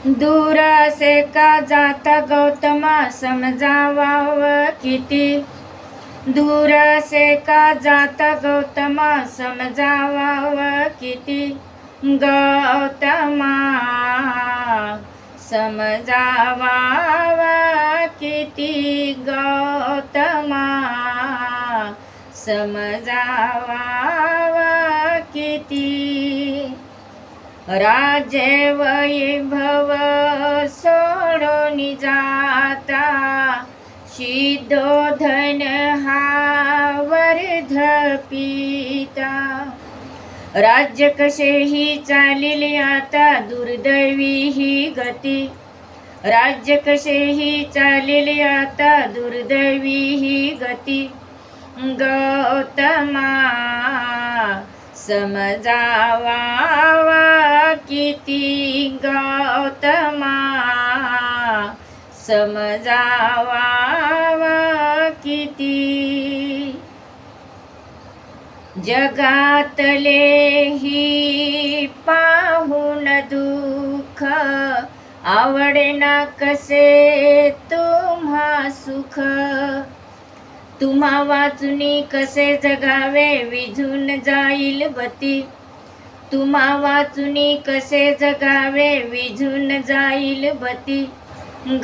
दूर असे का जाता गौतमा समजावाव किती। दूर असे का जाता गौतमा समजावाव किती। गौतमा समजावाव किती। गौतमा समजावाव किती। राज्य वैभव सोडून जाता शिद्धोधन हा वर्धपिता। राज्य कसेही चालील आता दुर्दैवी ही गती। राज्य कसेही चालील आता दुर्दैवी ही गती। गौतमा समजावाव किती। गौतमा समजावाव किती। जगातले ही पाहून दुःख आवडेना कसे तुम्हा सुख। तुम्हा वाचुनी कसे जगावे विझून जाईल बती। तुम्हा वाचुनी कसे जगावे विझून जाईल बती।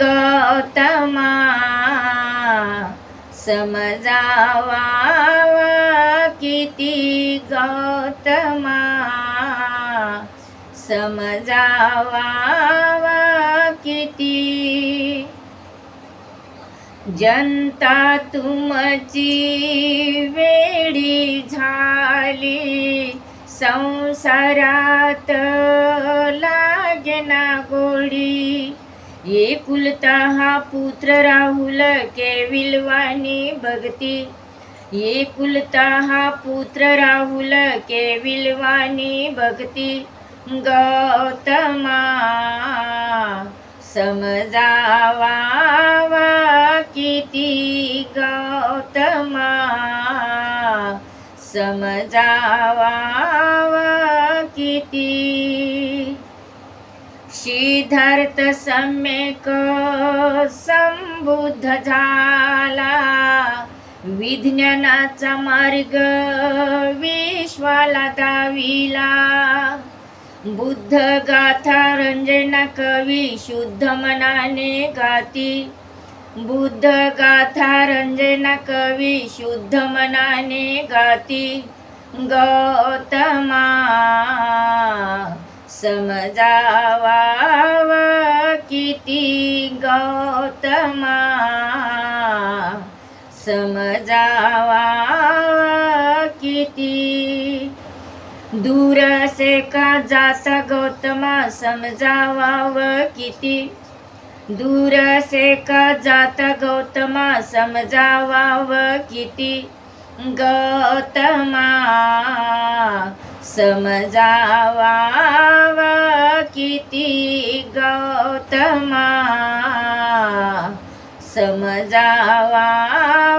गौतमा समजावाव किती। गौतमा समजावाव किती। जनता तुमची वेडी झाली संसारात लागेना गोडी। एकुलता हा पुत्र राहुल केविलवाणी भगती। एकुलता हा पुत्र राहुल केविलवाणी भगती। गौतमा समजावाव किती। गौतमा समजावाव किती। सिद्धार्थ सम्यक संबुद्ध झाला विज्ञानाचा मार्ग विश्वाला दाविला। बुद्ध गाथा रंजना कवी शुद्ध मनाने गाती। बुद्ध गाथा रंजना कवी शुद्ध मनाने गाती। गौतमा समजावाव किती। गौतमा समजावाव किती। दूर असे का जाता गौतमा समजावाव किती। दूर असे का जाता गौतमा समजावाव किती। गौतमा समजावाव किती। गौतमा समजावाव